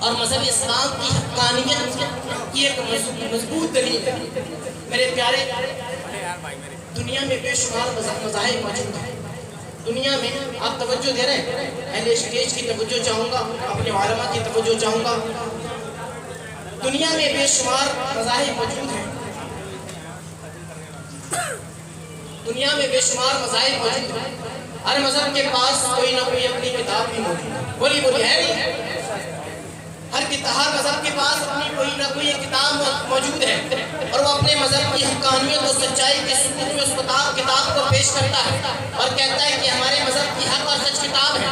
اور مذہب اسلام کی حقانیت کی ایک مضبوط دلیل ہے۔ میرے پیارے، دنیا میں بے شمار مذاہب موجود ہیں۔ دنیا میں آپ توجہ دے رہے ہیں، اہل اسٹیج کی توجہ چاہوں گا، اپنے علماء کی توجہ چاہوں گا۔ دنیا میں بے شمار مذاہب موجود ہیں، دنیا میں بے شمار مذاہب موجود ہیں۔ ہر مذہب کے پاس کوئی نہ کوئی اپنی کتاب بھی موجود ہے۔ بولی ہے نہیں؟ ہر مذہب کے پاس اپنی کوئی نہ کوئی کتاب موجود ہے، اور وہ اپنے مذہب کی حقانیت اور سچائی کے ثبوت میں اس کتاب کو پیش کرتا ہے اور کہتا ہے کہ ہمارے مذہب کی حق اور سچ کتاب ہے۔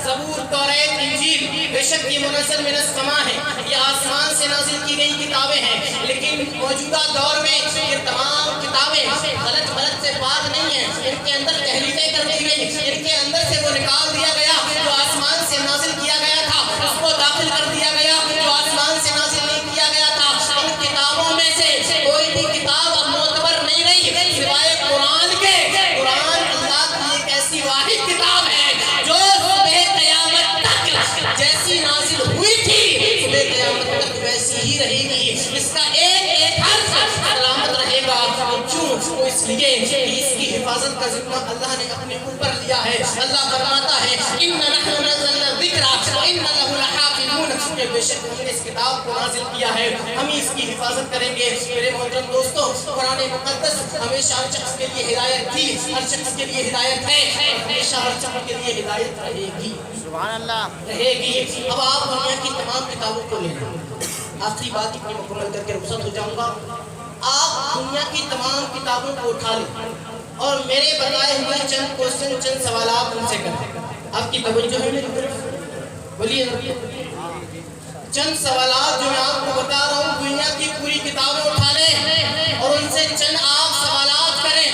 زبور، توریت، انجیل بے شک یہ منزل من السماء ہے، یہ آسمان سے نازل کی گئی کتابیں ہیں، لیکن موجودہ دور میں یہ تمام کتابیں غلط سے پاک نہیں ہیں۔ ان کے اندر تحریفیں کر دی گئی، ان کے اندر سے وہ نکال دیا گیا جو آسمان سے نازل کیا گیا تھا، اس کو داخل کر دیا گیا جو آسمان سے نازل نہیں کیا گیا تھا۔ ان کتابوں میں سے کوئی بھی کتاب اب معتبر نہیں رہی سوائے قرآن کے۔ قرآن اللہ کی ایک ایسی واحد کتاب ہے جو صبح قیامت تک جیسی نازل ہوئی تھی صبح قیامت تک ویسی ہی رہے گی۔ اس کا ایک حرف سلامت رہے گا۔ کیوں؟ اس لیے کہ اس کی حفاظت کا ذمہ اللہ نے اپنے اوپر لیا ہے۔ اللہ فرماتا ہے اِنَّا نَحْنُ نَزَّلْنَا الذِّكْرَ وَإِنَّا لَهُ لَحَافِظُونَ، کہ بے شک ہم نے اس کتاب کو نازل کیا ہے، ہم ہی اس کی حفاظت کریں گے۔ میرے محترم دوستو، قرآن مقدس ہمیشہ ہر شخص کے لیے ہدایت تھی، ہر شخص کے لیے ہدایت ہے، ہمیشہ ہر شخص کے لیے ہدایت رہے گی، سبحان اللہ رہے گی۔ اب آپ دنیا کی تمام کتابوں کو لے لیں، آخری بات اپنی مکمل کر کے رخصت ہو جاؤں گا۔ آپ دنیا کی تمام کتابوں کو اٹھا لیں اور میرے بتائے ہوئے چند کوشچن، چند سوالات ان سے کریں۔ آپ کی توجہ ہے میری طرف؟ بولیے چند سوالات جو میں آپ کو بتا رہا ہوں، دنیا کی پوری کتابیں اٹھا لیں اور ان سے چند آپ سوالات کریں۔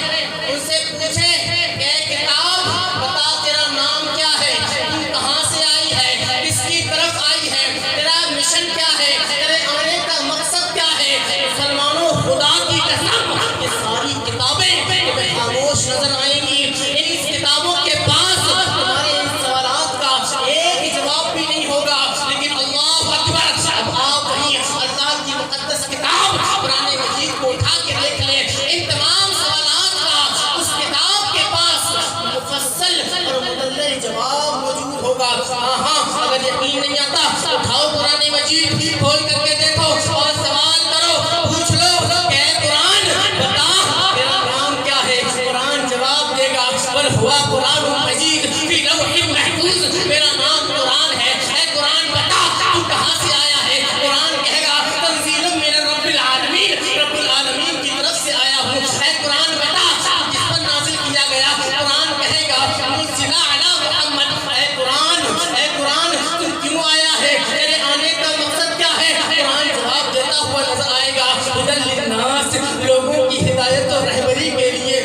ان سے پوچھیں کہ اے کتاب بتا تیرا نام کیا ہے، تو کہاں سے آئی ہے، کس کی طرف آئی ہے، تیرا مشن کیا ہے، تیرے آنے کا مقصد کیا ہے۔ مسلمانوں، خدا کی قسم یہ ساری کتابیں تمہیں خاموش نظر آئیں گی۔ ان کتابوں کے پاس تمہارے ان سوالات کا ایک جواب بھی نہیں ہوگا، لیکن اللہ اکبر، اب آپ وہی اللہ کی مقدس کتاب قرآن مجید کو اٹھا کے دیکھ لیں۔ ان تمام سوالات کا اس کتاب کے پاس مفصل اور مدلل جواب موجود ہوگا۔ ہاں، اگر یقین نہیں آتا اٹھاؤ قرآن مجید، کھول کر کے دیکھو اور سوال کرو، پوچھ لو کہ اے قرآن بتا تیرا نام کیا ہے۔ قرآن جواب دے گا بل ہوا قرآن مجید فی لوح محفوظ، میرا نام قرآن ہے۔ اے قرآن بتا تو کہاں سے آیا ہے۔ قرآن کہے گا تنزیل من رب العالمین، رب العالمین کی طرف سے آیا ہوں۔ اے قرآن بتا جس پر نازل کیا گیا۔ قرآن کہے گا منزل علی محمد۔ اے قرآن تو کیوں آیا ہے، تیرے آنے کا مقصد کیا ہے۔ قرآن جواب دیتا ہوا نظر آئے گا ہدی للناس، لوگوں کی ہدایت اور رہبری کے لیے،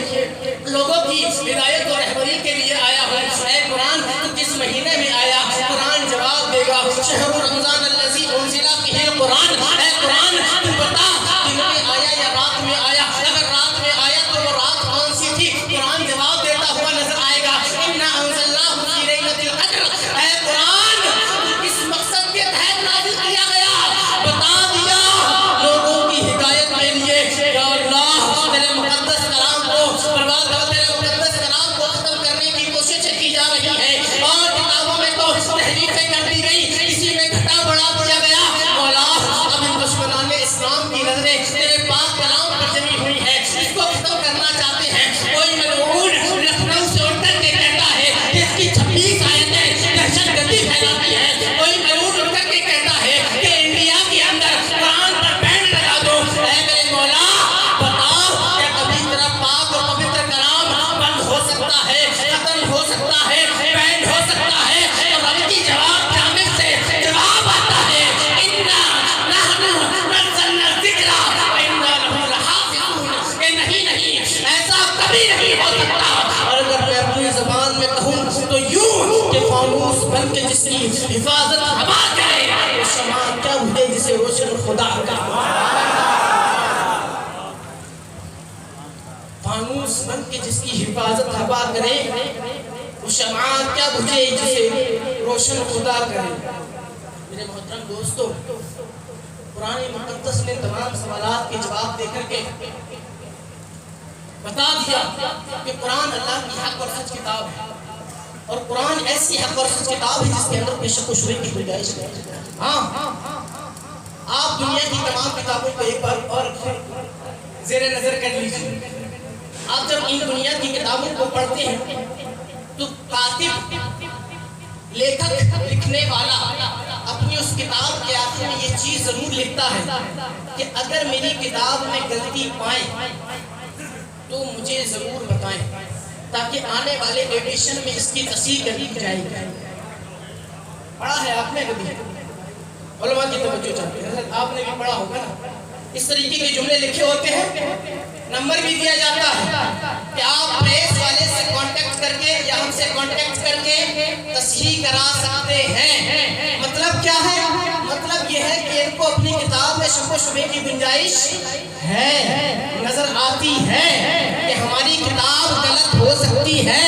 لوگوں کی ہدایت اور رہبری کے لیے آیا ہوں۔ اے قرآن تو کس مہینے میں آیا۔ قرآن جواب دے گا شہر رمضان الذی انزل فیہ القرآن۔ اے قرآن تو بتا دن میں آیا یا رات میں آیا، اگر رات میں آیا تو وہ رات کون سی تھی۔ قرآن جواب دیتا ہوا نظر آئے گا انا انزلناہ فی لیلۃ القدر۔ اے قرآن تو کس مقصد کے تحت نازل کیا گیا، بتا دیا لوگوں کی ہدایت کے لیے۔ یا اللہ تیرے مقدس کلام کو برباد کر، تیرے مقدس کلام کو ختم کرنے کی کوششیں کی جا رہی ہیں اور کتابوں میں تو تحریفیں کر دی گئی، اسی میں گھٹا بڑھا دیا گیا۔ مولا اب ان دشمنان اسلام کی نظریں تیرے پاک کلام پر جمی ہوئی ہے، اس کو ختم کرنا چاہتے ہیں۔ کوئی ملعون لکھنؤ سے اٹھ کر کے کہتا ہے کہ اس کی 26 آیتیں دہشت گردی پھیلاتی ہیں۔ کوئی ملعون اٹھ کر کے کہتا ہے کہ انڈیا کے اندر قرآن پر بین لگا دو۔ اے میرے مولا بتا کہ کبھی تیرا پاک اور پوتر کلام بند ہو سکتا ہے، ختم ہو سکتا ہے، بینڈ ہو سکتا ہے، اور رب کی جواب جانب سے جواب آتا ہے اِنَّا نَحْنُ نَزَّلْنَا الذِّكْرَ وَإِنَّا لَهُ لَحَافِظُونَ۔ کہ نہیں، ایسا کبھی نہیں ہو سکتا۔ اور اگر میں اپنی زبان میں کہوں تو یوں کہ فانوس بن کے جس کی حفاظت ہوا کرے، وہ شمع کیا بجھے جسے روشن خدا کا۔ فانوس بن کے جس کی حفاظت ہوا کرے، وہ شمع کیا بجھے جسے روشن خدا کرے۔ میرے محترم دوستو، قرآن مقدس نے تمام سوالات کے جواب دے کر کے بتا دیا کہ قرآن اللہ کی حق اور سچ کتاب ہے، اور قرآن ایسی حق اور سچ کتاب ہے جس کے اندر کوئی شک و شبہے کی گنجائش نہیں۔ ہاں، آپ دنیا کی تمام کتابوں کو ایک بار اور زیر نظر کر لیجیے۔ آپ جب ان دنیا کی کتابوں کو پڑھتے ہیں تو کاتب، لیکھک، لکھنے والا اپنی اس کتاب کے آخر میں یہ چیز ضرور لکھتا ہے کہ اگر میری کتاب میں غلطی پائیں تو مجھے ضرور بتائیں، تاکہ آنے والے ایڈیشن میں اس کی تصحیح کر دی جائے گی۔ پڑھا ہے آپ نے کبھی؟ علماء کی توجہ چاہتے ہیں، حضرت آپ نے بھی پڑھا ہوگا نا، اس طریقے کے جملے لکھے ہوتے ہیں، نمبر بھی دیا جاتا ہے کہ آپ پریس والے سے کانٹیکٹ کر کے یا ہم سے کانٹیکٹ کر کے تصحیح کرا سکتے ہیں۔ مطلب کیا ہے؟ مطلب یہ ہے کہ ان کو اپنی کتاب میں شک و شبہے کی گنجائش ہے، نظر آتی ہے کہ ہماری کتاب غلط ہو سکتی ہے،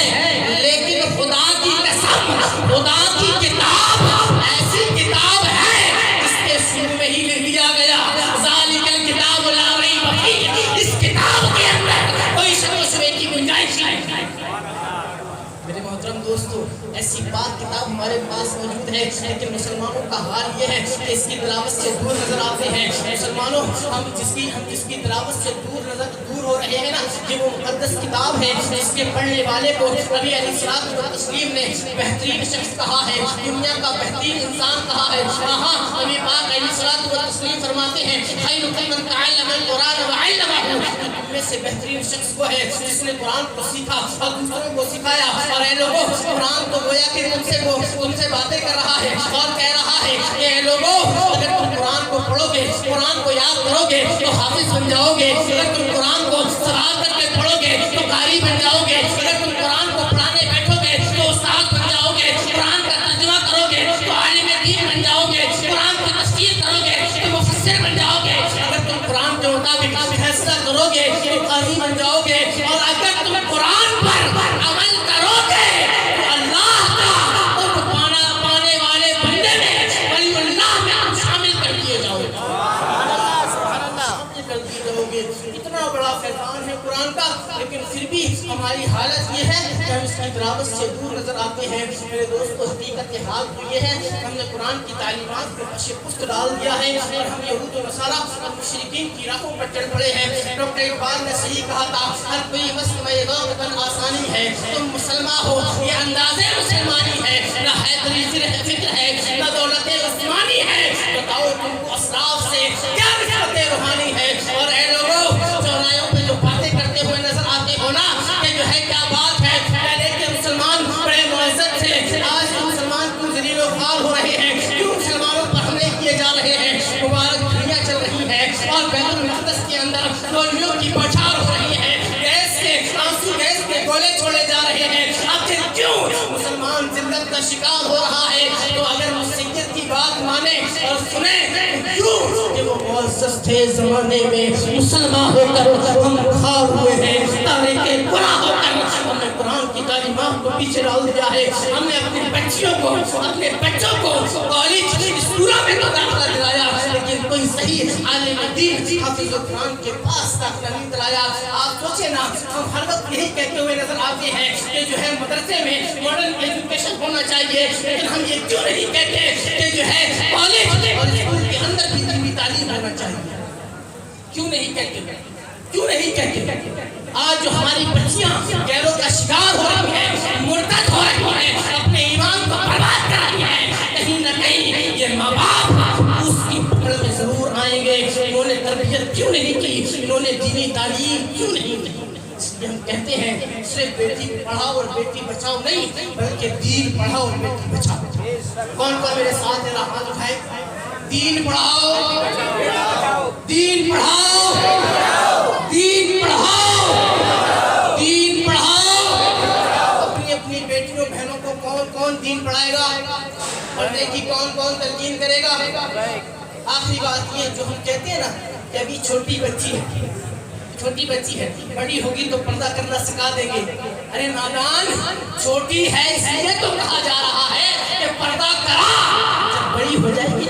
لیکن خدا کی قسم، خدا کی کتاب ایسی کتاب ہے اس کے شروع میں ہی لکھ دیا گیا ذالک الکتاب لا ریب فیہ، اس کتاب کے اندر کوئی شک و شبہے کی گنجائش نہیں۔ میرے محترم دوستو، ایسی بات کتاب ہمارے پاس موجود ہے، لیکن مسلمانوں کا حال یہ ہے کہ اس کی تلاوت سے دور نظر آتے ہیں۔ مسلمانوں، ہم جس کی تلاوت سے دور ہو رہے ہیں نا، یہ وہ مقدس کتاب ہے جس کے پڑھنے والے کو نبی علیہ الصلوۃ والتسلیم نے بہترین شخص کہا ہے، دنیا کا بہترین انسان کہا ہے۔ ہاں، نبی پاک علیہ الصلوۃ والتسلیم فرماتے ہیں خیرکم من تعلم القرآن وعلمہ، تم میں سے بہترین شخص وہ ہے جس نے قرآن کو سیکھا اور دوسروں کو سکھایا۔ اور اے لوگوں، قرآن تو گویا کہ تم سے باتیں کر رہا ہے اور کہہ رہا ہے کہ اے لوگوں، اگر تم قرآن کو پڑھو گے، قرآن کو یاد کرو گے تو حافظ بن جاؤ گے، اگر تم قرآن کو سوال کر کے پڑھو گے تو قاری بن جاؤ گے، اگر تم قرآن کو پڑھانے بیٹھو گے تو استاد بن جاؤ گے، قرآن کا ترجمہ کرو گے تو عالم دین بن جاؤ گے، قرآن کی تفسیر کرو گے تو مفسر بن جاؤ گے، اگر تم قرآن کے مطابق فیصلہ کرو گے تو قاضی بن جاؤ گے، اور اگر تم قرآن پر عمل کرو گے تو اللہ کا قرب پانے والے بندے میں ولی اللہ میں شامل کر دیے جاؤ گے۔ اتنا بڑا فیضان ہے قرآن کا، لیکن پھر بھی ہماری حالت یہ ہے کہ ہم اس کی تلاوت سے دور نظر آتے ہیں۔ میرے دوستو، حقیقت حال تو یہ ہے ہم نے قرآن کی تعلیمات کو پشت پشت ڈال دیا ہے اور ہم یہود و نصارہ اور مشرکین کی راہوں پر چڑھ پڑے ہیں۔ ڈاکٹر اقبال نے صحیح کہا تھا، ہر کوئی مسلمان غامتاً آسانی ہے، تم مسلمان ہو یہ انداز مسلمانی ہے، نہ حیدری فکر ہے نہ دولت عثمانی ہے، بتاؤ تم کو اسلاف سے کیا نسبت روحانی ہے؟ اور اے لوگوں، چوراہوں پہ جو باتیں کرتے ہوئے نظر آتے ہو نا، یہ جو ہے کیا بات ہے؟ پہلے کے مسلمان بڑے معزز تھے، آج کے مسلمان کیوں ذلیل و خوار ہو رہے ہیں؟ کیوں مسلمانوں پر حملے کیے جا رہے ہیں؟ مبارک دنیا چل رہی ہے اور بیت المقدس کے اندر گولیوں کی بوچھار ہو رہی ہے، آنسو گیس کے گولے چھوڑے جا رہے ہیں۔ آخر کیوں مسلمان ذلت کا شکار ہو رہا ہے؟ تو اگر مسیحیت کی بات مانے اور سنیں، کیوں کہ وہ معزز تھے زمانے میں، مسلمان ہو کر ہم خوار ہوئے ہیں، تاریخ گناہ ہو کر ہم نے قرآن کی تعلیمات کو پیچھے ڈال دیا ہے۔ ہم نے اپنی بچیوں کو، اپنے بچوں کو کالج اسکولوں میں تو داخلہ دلایا، لیکن کوئی صحیح عالم دین حافظ قرآن کے پاس داخلہ نہیں دلایا۔ آپ سوچیں نا، ہم ہر وقت یہی کہتے ہوئے نظر آتے ہیں کہ جو ہے مدرسے میں ماڈرن ایجوکیشن ہونا چاہیے، لیکن ہم یہ کیوں نہیں کہتے کہ جو ہے کالج اور اسکول کے اندر بھی دینی تعلیم ہونا چاہیے؟ کیوں نہیں کہتے؟ کیوں نہیں کہتے؟ آج جو ہماری بچیاں غیروں کا شکار ہو رہی ہیں، مرتد ہو رہی ہیں، اپنے ایمان کو برباد کر رہی ہیں، کہیں نہ کہیں یہ ماں باپ اس کی پکڑ میں ضرور آئیں گے۔ انہوں نے تربیت کیوں نہیں کی؟ انہوں نے دینی تعلیم کیوں نہیں دی؟ اس لیے ہم کہتے ہیں صرف بیٹی پڑھاؤ اور بیٹی بچاؤ نہیں، بلکہ دین پڑھاؤ اور بیٹی بچاؤ۔ کون کون میرے ساتھ ہے؟ ہاتھ اٹھائے۔ دین پڑھاؤ، دین پڑھاؤ، دین پڑھاؤ، دین پڑھاؤ۔ اپنی اپنی بیٹیوں بہنوں کو کون کون دین پڑھائے گا؟ پڑھنے کی کون کون تلقین کرے گا؟ آخری بات یہ جو ہم کہتے ہیں نا کہ ابھی چھوٹی بچی ہے، چھوٹی بچی ہے، بڑی ہوگی تو پردہ کرنا سکھا دیں گے۔ ارے نادان، چھوٹی ہے اس لیے تو کہا جا رہا ہے کہ پردہ کرا، جب بڑی ہو جائے گی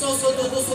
100, 200,